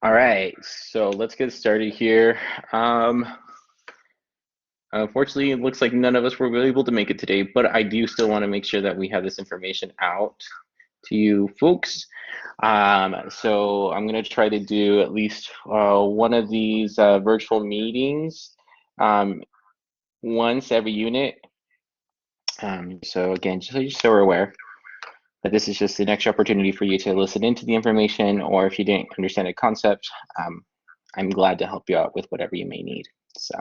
All right, so let's get started here. Um, Unfortunately, it looks like none of us were able to make it today, but I do still want to make sure that we have this information out to you folks. So I'm going to try to do at least one of these virtual meetings um, once every unit. So again, just so we're aware. But this is just an extra opportunity for you to listen into the information, or if you didn't understand a concept, I'm glad to help you out with whatever you may need. So,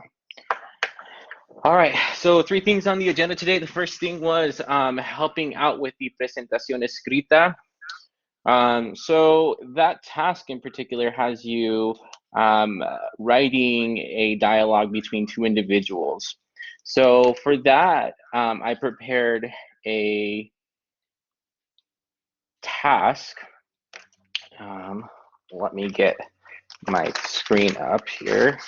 all right. So 3 things on the agenda today. The first thing was helping out with the presentación escrita. So that task in particular has you writing a dialogue between two individuals. So for that, I prepared a task. Um, Let me get my screen up here.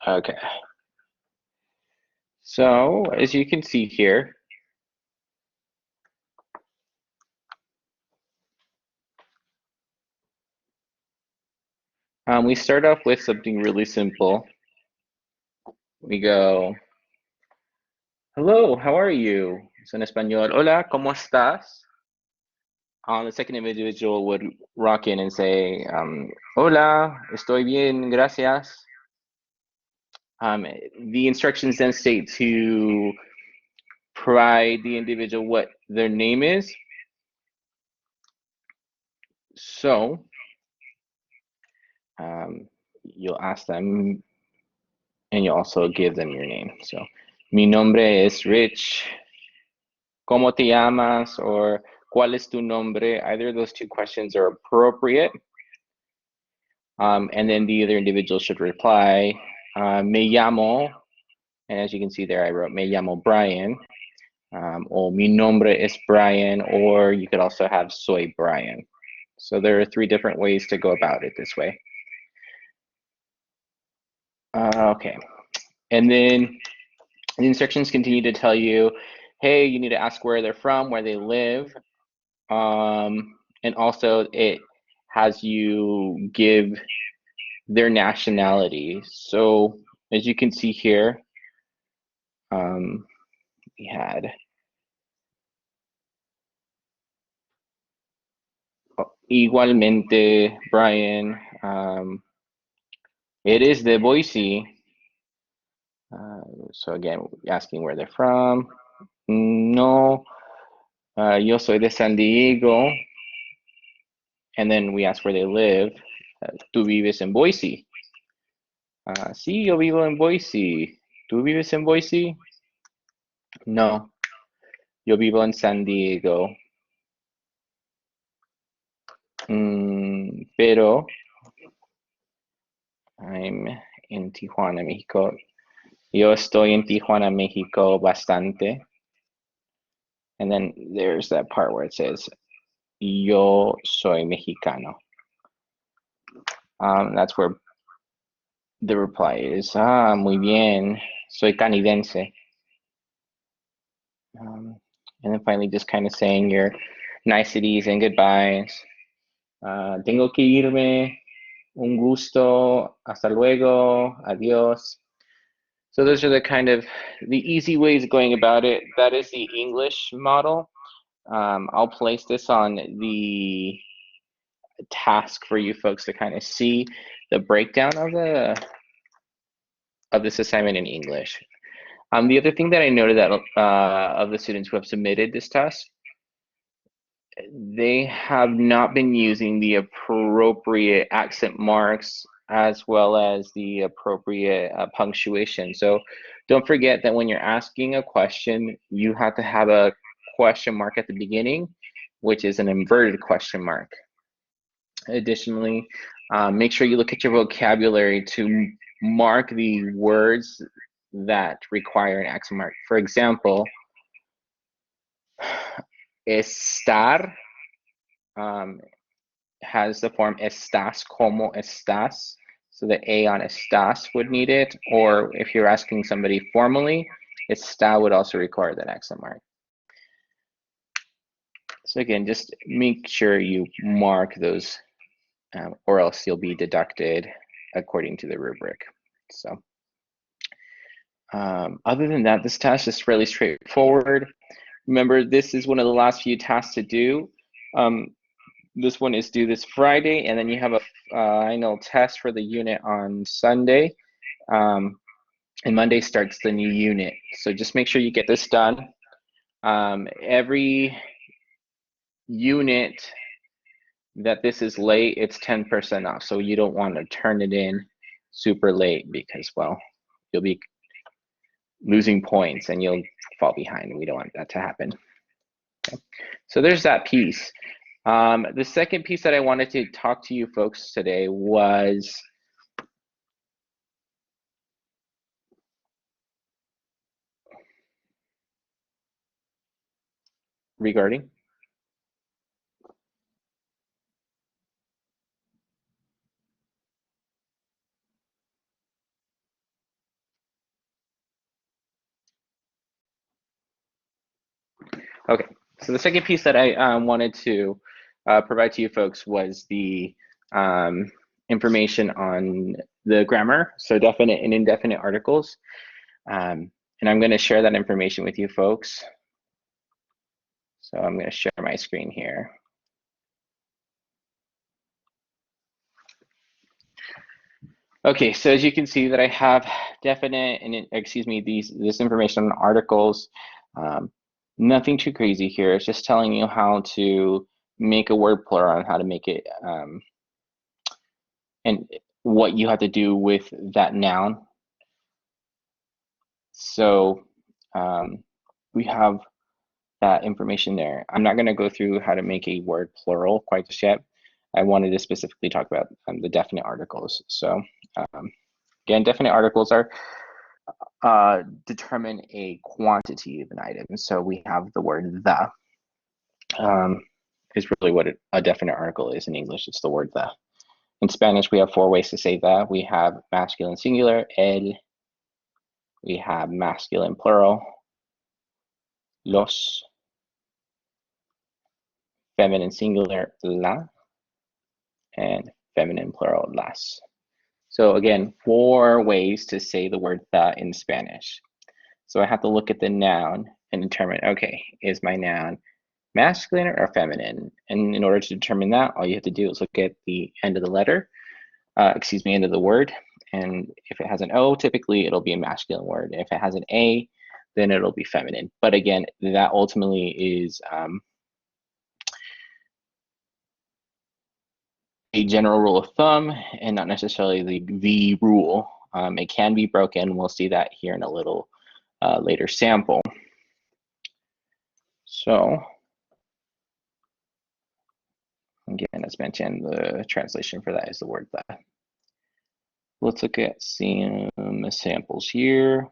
Okay. So as you can see here, we start off with something really simple. We go, hello, how are you? So en español, hola, ¿cómo estás? The second individual would rock in and say, hola, estoy bien, gracias. The instructions then state to provide the individual what their name is. So you'll ask them and you also give them your name. So, mi nombre es Rich. ¿Cómo te llamas? Or ¿cuál es tu nombre? Either of those two questions are appropriate. And then the other individual should reply, me llamo. And as you can see there, I wrote, me llamo Brian. Or mi nombre es Brian. Or you could also have soy Brian. So there are 3 different ways to go about it this way. Okay. And then the instructions continue to tell you, hey, you need to ask where they're from, where they live. And also it has you give their nationality. So as you can see here, we had igualmente Brian. It is de Boise. So again, asking where they're from. No, yo soy de San Diego. And then we ask where they live. Tú vives en Boise. Sí, yo vivo en Boise. ¿Tú vives en Boise? No, yo vivo en San Diego. Pero I'm in Tijuana, México. Yo estoy en Tijuana, México bastante. And then there's that part where it says, yo soy mexicano. That's where the reply is, muy bien, soy canidense. And then finally just kind of saying your niceties and goodbyes. Tengo que irme, un gusto, hasta luego, adiós. So those are the kind of the easy ways of going about it. That is the English model. I'll place this on the task for you folks to kind of see the breakdown of this assignment in English. The other thing that I noted that of the students who have submitted this task, they have not been using the appropriate accent marks as well as the appropriate punctuation. So don't forget that when you're asking a question, you have to have a question mark at the beginning, which is an inverted question mark. Additionally, make sure you look at your vocabulary to mark the words that require an accent mark. For example, estar has the form estás, como estás. So the A on estás would need it. Or if you're asking somebody formally, está would also require that accent mark. So again, just make sure you mark those or else you'll be deducted according to the rubric. So other than that, this task is fairly straightforward. Remember, this is one of the last few tasks to do. This one is due this Friday, and then you have a final test for the unit on Sunday. And Monday starts the new unit. So just make sure you get this done. Every unit that this is late, it's 10% off. So you don't want to turn it in super late because, well, you'll be losing points and you'll fall behind. We don't want that to happen. Okay. So there's that piece. The second piece that I wanted to talk to you folks today was regarding okay, so the second piece that I wanted to provide to you folks was the information on the grammar, so definite and indefinite articles. And I'm going to share that information with you folks. So I'm going to share my screen here. Okay, so as you can see that I have definite and this information on articles. Nothing too crazy here. It's just telling you how to make a word plural and how to make it and what you have to do with that noun. So we have that information there. I'm not going to go through how to make a word plural quite just yet. I wanted to specifically talk about the definite articles. So again, definite articles are determine a quantity of an item. So we have the word the is really what a definite article is in English. It's the word the. In Spanish, we have 4 ways to say the. We have masculine singular, el. We have masculine plural, los. Feminine singular, la. And feminine plural, las. So again, 4 ways to say the word the in Spanish. So I have to look at the noun and determine, okay, is my noun masculine or feminine? And in order to determine that, all you have to do is look at the end of the letter, end of the word. And if it has an O, typically it'll be a masculine word. If it has an A, then it'll be feminine. But again, that ultimately is a general rule of thumb and not necessarily the rule. It can be broken. We'll see that here in a little later sample. So again, as mentioned, the translation for that is the word that. Let's look at some samples here.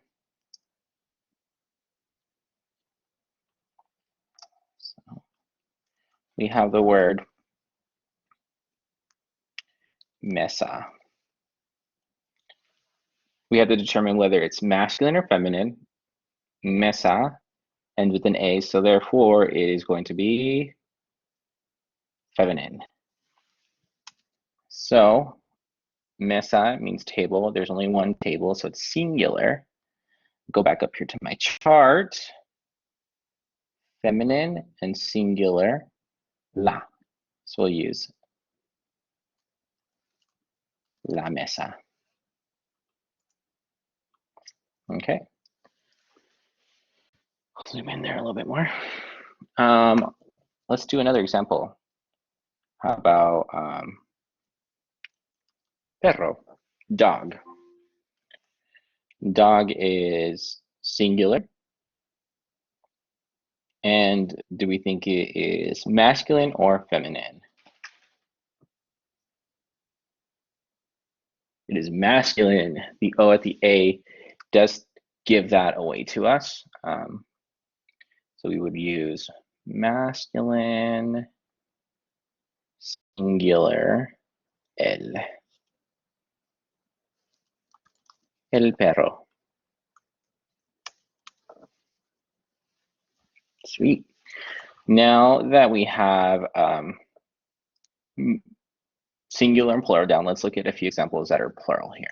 So we have the word mesa. We have to determine whether it's masculine or feminine. Mesa ends with an A, so therefore it is going to be feminine. So mesa means table. There's only one table, so it's singular. Go back up here to my chart. Feminine and singular, la. So we'll use la mesa. Okay. I'll zoom in there a little bit more. Let's do another example. How about perro, dog. Dog is singular. And do we think it is masculine or feminine? It is masculine. The O at the A does give that away to us. So we would use masculine singular el. El perro. Sweet. Now that we have singular and plural down, let's look at a few examples that are plural here.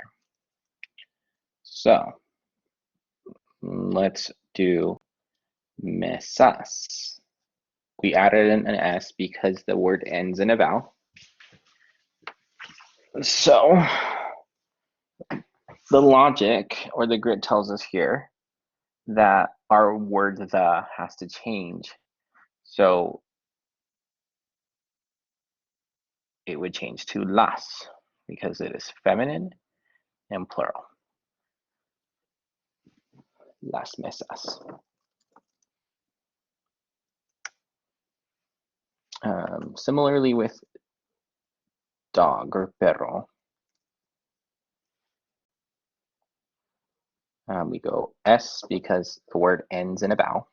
So let's do mesas. We added an S because the word ends in a vowel. So the logic or the grid tells us here that our word the has to change. So it would change to las because it is feminine and plural. Las mesas. Similarly with dog or perro, we go S because the word ends in a vowel.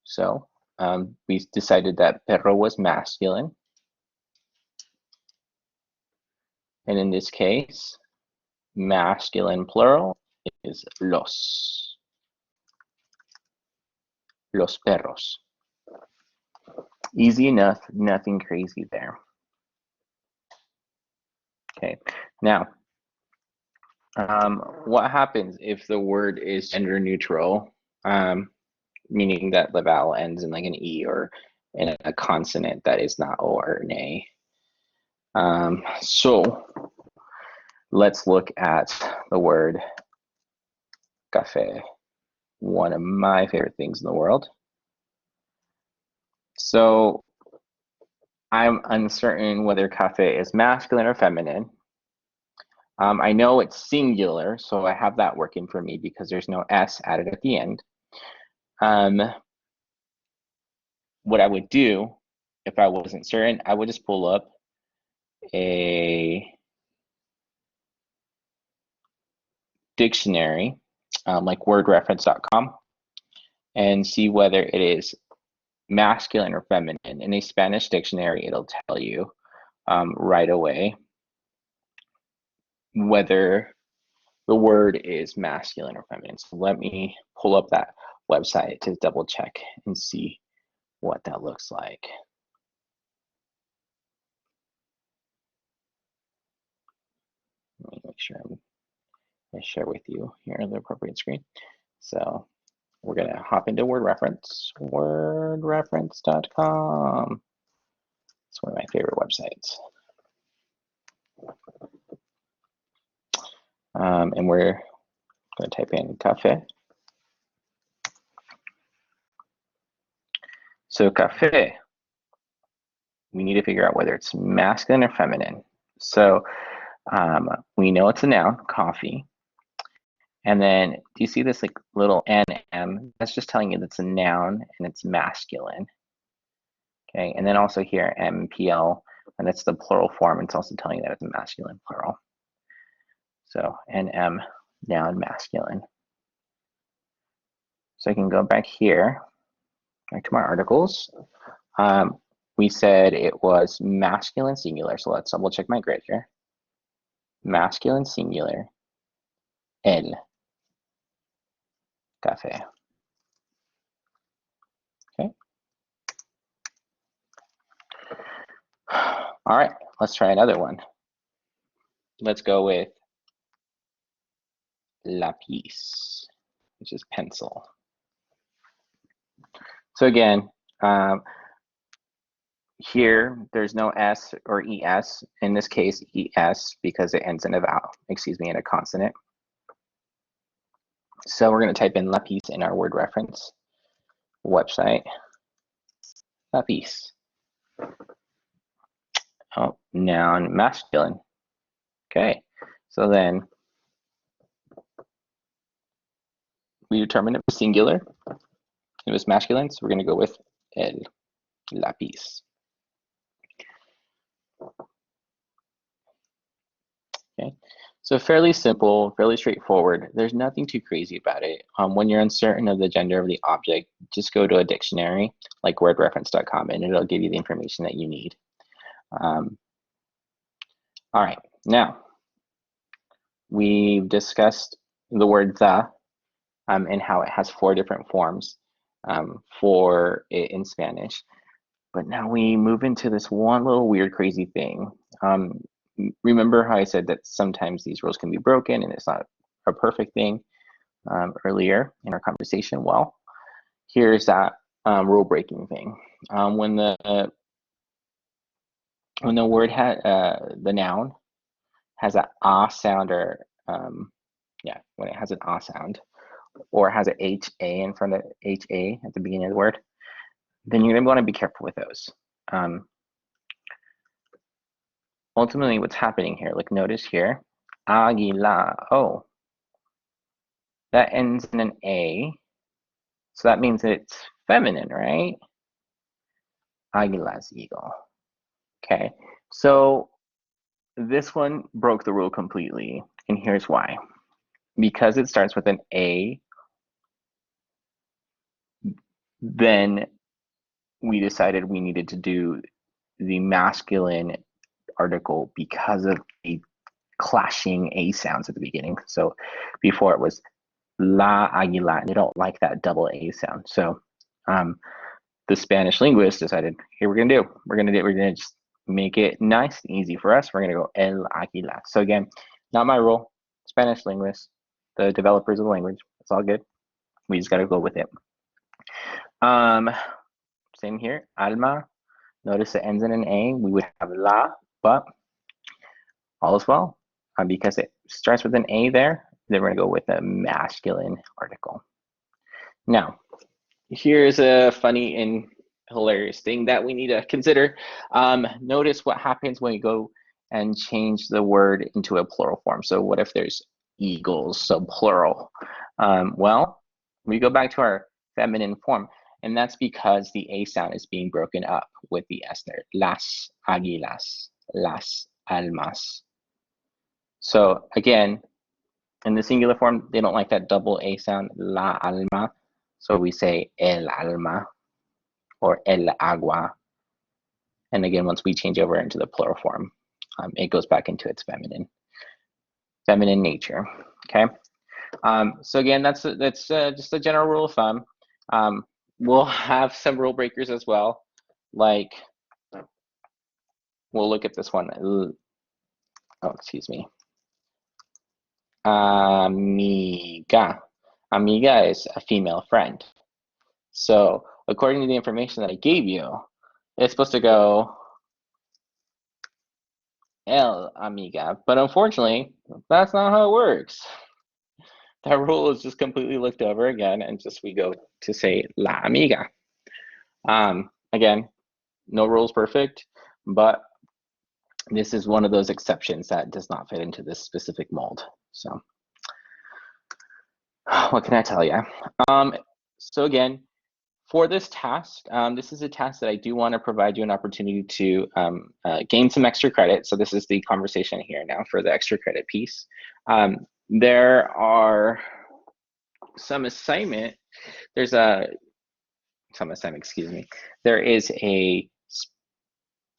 So we decided that perro was masculine. And in this case, masculine plural is los perros. Easy enough, nothing crazy there. Okay, now, what happens if the word is gender neutral, meaning that the vowel ends in like an E or in a consonant that is not O or an A? So let's look at the word café, one of my favorite things in the world. So I'm uncertain whether café is masculine or feminine. I know it's singular, so I have that working for me because there's no S added at the end. What I would do if I wasn't certain, I would just pull up a dictionary like wordreference.com and see whether it is masculine or feminine. In a Spanish dictionary, it'll tell you right away whether the word is masculine or feminine. So let me pull up that website to double check and see what that looks like. Let me make sure I share with you here the appropriate screen. So we're gonna hop into word reference, wordreference.com. It's one of my favorite websites. And we're gonna type in café. So café, we need to figure out whether it's masculine or feminine. So we know it's a noun, coffee. And then do you see this like little NM? That's just telling you that's a noun and it's masculine. Okay, and then also here MPL, and that's the plural form. It's also telling you that it's a masculine plural. So NM, noun, masculine. So I can go back here, back to my articles. We said it was masculine singular, so let's double check my grid here. Masculine singular, el café. Okay. All right, let's try another one. Let's go with lápiz, which is pencil. So again, here there's no S or ES. In this case, ES because it ends in a vowel, in a consonant. So we're going to type in lápiz in our word reference website. Lápiz. Oh, noun, masculine. Okay, so then we determined it was singular. It was masculine, so we're going to go with el lápiz. Okay, so fairly simple, fairly straightforward. There's nothing too crazy about it. When you're uncertain of the gender of the object, just go to a dictionary like wordreference.com and it'll give you the information that you need. All right, now we've discussed the word the and how it has 4 different forms. for it in Spanish. But now we move into this one little weird, crazy thing. Remember how I said that sometimes these rules can be broken and it's not a perfect thing earlier in our conversation? Well, here's that rule breaking thing. When the word had the noun has an ah sound, or when it has an ah sound, or has an ha in front of ha at the beginning of the word, then you're gonna want to be careful with those. Ultimately, what's happening here? Like, notice here, águila. Oh, that ends in an a, so that means it's feminine, right? Águila's eagle. Okay, so this one broke the rule completely, and here's why. Because it starts with an A, then we decided we needed to do the masculine article because of the clashing A sounds at the beginning. So before it was la águila, and they don't like that double A sound. So the Spanish linguist decided, hey, we're gonna just make it nice and easy for us. We're gonna go el águila. So again, not my rule. Spanish linguists, the developers of the language. It's all good. We just gotta go with it. Same here, alma. Notice it ends in an A. We would have la, but all is well. Because it starts with an A there, then we're gonna go with a masculine article. Now, here's a funny and hilarious thing that we need to consider. Notice what happens when you go and change the word into a plural form. So what if there's eagles, so plural? Well, we go back to our feminine form, and that's because the A sound is being broken up with the S there. Las águilas, las almas. So again, in the singular form, they don't like that double A sound, la alma. So we say el alma or el agua. And again, once we change over into the plural form, it goes back into its feminine nature. Okay. So again, that's just a general rule of thumb. We'll have some rule breakers as well. Like, we'll look at this one. Oh, excuse me. Amiga. Amiga is a female friend. So according to the information that I gave you, it's supposed to go el amiga, but unfortunately, that's not how it works. That rule is just completely looked over again, and just we go to say la amiga. Again, no rule is perfect, but this is one of those exceptions that does not fit into this specific mold. So what can I tell you? So again, for this task, this is a task that I do want to provide you an opportunity to gain some extra credit. So this is the conversation here now for the extra credit piece. There are some assignment. There's some assignment, excuse me. There is a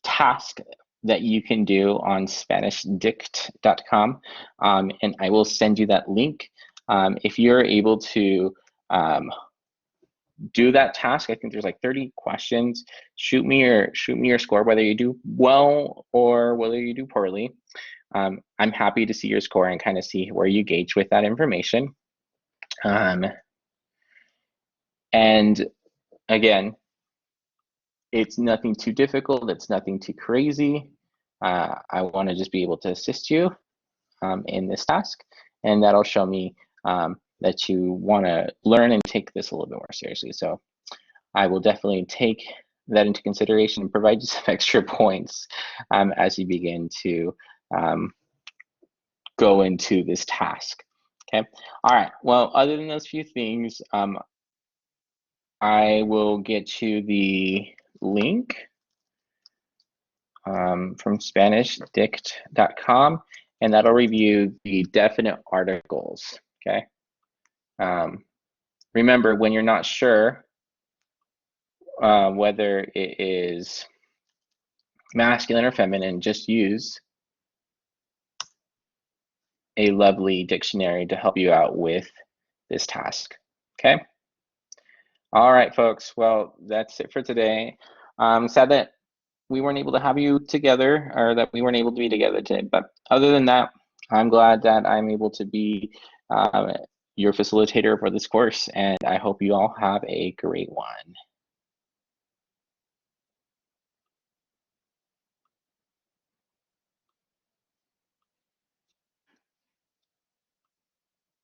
task that you can do on SpanishDict.com, and I will send you that link. If you're able to do that task, I think there's like 30 questions. Shoot me your score, whether you do well or whether you do poorly. I'm happy to see your score and kind of see where you gauge with that information. And again, it's nothing too difficult. It's nothing too crazy. I want to just be able to assist you in this task, and that'll show me that you want to learn and take this a little bit more seriously. So I will definitely take that into consideration and provide you some extra points as you begin to go into this task. Okay. All right. Well, other than those few things, I will get you the link from SpanishDict.com, and that'll review the definite articles. Okay. Remember, when you're not sure whether it is masculine or feminine, just use a lovely dictionary to help you out with this task. Okay. All right, folks. Well, that's it for today. I'm sad that we weren't able to have you together, or that we weren't able to be together today. But other than that, I'm glad that I'm able to be your facilitator for this course, and I hope you all have a great one.